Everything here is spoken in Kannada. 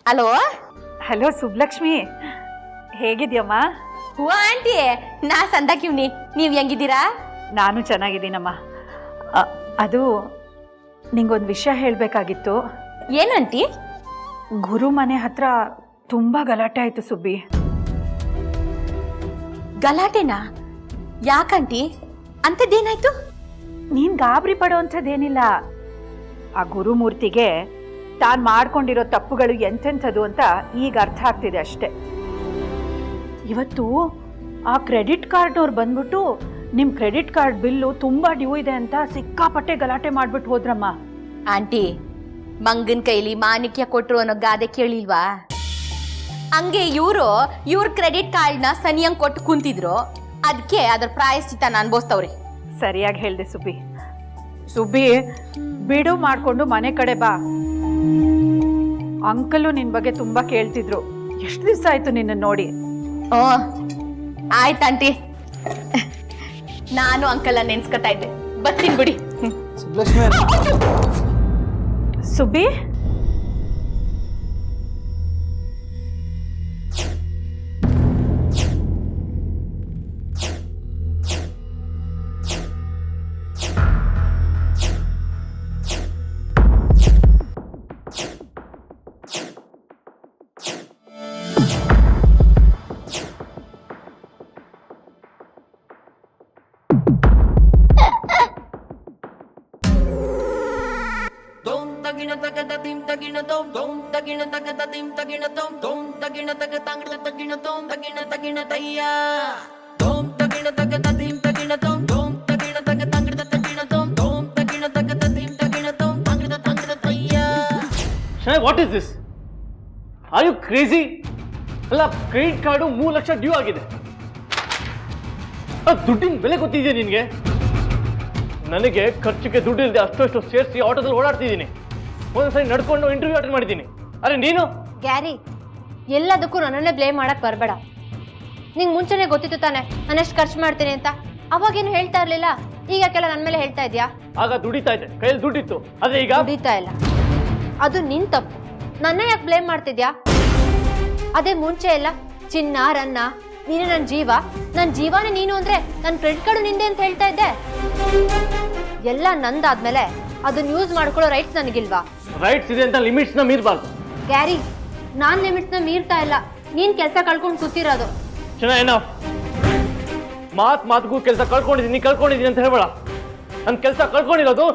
Hello hello Subbulakshmi, ಹೇಗಿದ್ಯಮ್ಮ? ಹೂವ ಆಂಟಿ, ನಾ ಸಂದಾಕಿವ್ನಿ. ನೀವ್ ಹೆಂಗಿದ್ದೀರಾ? ನಾನು ಚೆನ್ನಾಗಿದ್ದೀನಮ್ಮ. ಅದು ನಿಂಗೊಂದು ವಿಷಯ ಹೇಳಬೇಕಾಗಿತ್ತು. ಏನಂಟಿ? ಗುರು ಮನೆ ಹತ್ರ ತುಂಬಾ ಗಲಾಟೆ ಆಯ್ತು ಸುಬ್ಬಿ. ಗಲಾಟೆನಾ? ಯಾಕಂಟಿ? ಅಂಥದ್ದೇನಾಯ್ತು? ನೀನ್ ಗಾಬರಿ ಪಡೋಂಥದ್ದೇನಿಲ್ಲ. ಆ ಗುರುಮೂರ್ತಿಗೆ ತಾನು ಮಾಡ್ಕೊಂಡಿರೋ ತಪ್ಪುಗಳು ಎಂತೆಂಥದ್ದು ಅಂತ ಈಗ ಅರ್ಥ ಆಗ್ತಿದೆ ಅಷ್ಟೆ. ಇವತ್ತು ಆ ಕ್ರೆಡಿಟ್ ಕಾರ್ಡ್ನವ್ರು ಬಂದ್ಬಿಟ್ಟು ನಿಮ್ಮ ಕ್ರೆಡಿಟ್ ಕಾರ್ಡ್ ಬಿಲ್ಲು ತುಂಬಾ ಡ್ಯೂ ಇದೆ ಅಂತ ಸಿಕ್ಕಾಪಟ್ಟೆ ಗಲಾಟೆ ಮಾಡ್ಬಿಟ್ಟು ಹೋದ್ರಮ್ಮ. ಆಂಟಿ, ಮಂಗನ್ ಕೈಲಿ ಮಾಣಿಕ್ಯ ಕೊಟ್ರು ಅನ್ನೋ ಗಾದೆ ಕೇಳಿಲ್ವಾ? ಹಂಗೆ ಇವ್ರ ಕ್ರೆಡಿಟ್ ಕಾರ್ಡ್ನ ಸನಿಯಂಗ್ ಕೊಟ್ಟು ಕುಂತಿದ್ರು. ಅದಕ್ಕೆ ಅದ್ರ ಪ್ರಾಯಶ್ಚಿತ್ತನ ಅನ್ಭವಿಸ್ತವ್ರಿ. ಸರಿಯಾಗಿ ಹೇಳ್ದೆ ಸುಬ್ಬಿ. ಸುಬ್ಬಿ, ಬಿಡು ಮಾಡ್ಕೊಂಡು ಮನೆ ಕಡೆ ಬಾ. ಅಂಕಲು ನಿನ್ ಬಗ್ಗೆ ತುಂಬಾ ಕೇಳ್ತಿದ್ರು. ಎಷ್ಟು ದಿವಸ ಆಯ್ತು ನಿನ್ನ ನೋಡಿ. ಓ ಆಯ್ತಂಟಿ, ನಾನು ಅಂಕಲ್ ನೆನ್ಸ್ಕೊತಾ ಇದ್ದೆ. ಬರ್ತೀನಿ ಬಿಡಿ. Subbi, what is this? Are you crazy? ಅಲ್ಲ, ಕ್ರೆಡಿಟ್ ಕಾರ್ಡು 3 ಲಕ್ಷ ಡ್ಯೂ ಆಗಿದೆ. ದುಡ್ಡಿನ ಬೆಲೆ ಗೊತ್ತಿದೆಯಾ ನಿನಗೆ? ನನಗೆ ಖರ್ಚಿಗೆ ದುಡ್ಡು ಇಲ್ಲದೆ ಅಷ್ಟು ಸೇರಿಸಿ ಆಟೋದಲ್ಲಿ ಓಡಾಡ್ತಿದ್ದೀನಿ. ಒಂದ್ಸರಿ ನಡ್ಕೊಂಡು ಇಂಟರ್ವ್ಯೂ ಅಟೆಂಡ್ ಮಾಡಿದ್ದೀನಿ. ಅರೆ ನೀನು? ಗ್ಯಾರಿ, ಎಲ್ಲದಕ್ಕೂ ನನ್ನನ್ನೇ ಬ್ಲೇಮ್ ಮಾಡಕ್ ಬರಬೇಡ. ನಿಂಗೆ ಮುಂಚೆನೆ ಗೊತ್ತಿತ್ತು ತಾನೆ ನಾನು ಎಷ್ಟು ಖರ್ಚು ಮಾಡ್ತೀನಿ ಅಂತ. ಅವಾಗೇನು ಹೇಳ್ತಾ ಇರ್ಲಿಲ್ಲ, ಈಗ ಕೆಲ ನನ್ನ ಮೇಲೆ ಹೇಳ್ತಾ ಇದೆಯಾ? ಆಗ ದುಡಿತಾ ಇದ್ದೆ, ಕೈಯಲ್ಲಿ ದುಡ್ಡಿತ್ತು. ಆದ್ರೆ ಈಗ ದುಡಿತಾ ಇಲ್ಲ. ಅದು ನಿನ್ ತಪ್ಪು. ನನ್ನ ಯಾಕೆ ಬ್ಲೇಮ್ ಮಾಡ್ತಿದ್ಯಾ? ಅದೇ ಮುಂಚೆ ಎಲ್ಲ ಚಿನ್ನ ರನ್ನ, ನೀನು ನನ್ನ ಜೀವ, ನನ್ನ ಜೀವನೇ ನೀನು ಅಂದ್ರೆ ನನ್ನ ಕ್ರೆಡಿಟ್ ಕಾರ್ಡು ನಿಂದೆ ಅಂತ ಹೇಳ್ತಾ ಇದ್ದೆ. ಎಲ್ಲ ನಂದಾದ್ಮೇಲೆ ಅದನ್ನ ಯೂಸ್ ಮಾಡ್ಕೊಳ್ಳೋ ರೈಟ್ಸ್ ನನಗಿಲ್ವಾ? ರೈಟ್ಸ್ ಇದೆ ಅಂತ ಲಿಮಿಟ್ಸ್ನ ಮೀರಬಾರ್ದು. ಗ್ಯಾರಿ, ನಾನ್ ಲಿಮಿಟ್ಸ್ನ ಮೀರ್ತಾ ಇಲ್ಲ, ನೀನ್ ಕೆಲಸ ಕಳ್ಕೊಂಡು ಕೂತಿರೋದು. ಚೆನ್ನಾಗಿ ಮಾತಿಗೂ ಕೆಲಸ ಕಳ್ಕೊಂಡಿದ್ದೀನಿ ಅಂತ ಹೇಳಬೇಡ. ನನ್ನ ಕೆಲಸ ಕಳ್ಕೊಂಡಿರೋದು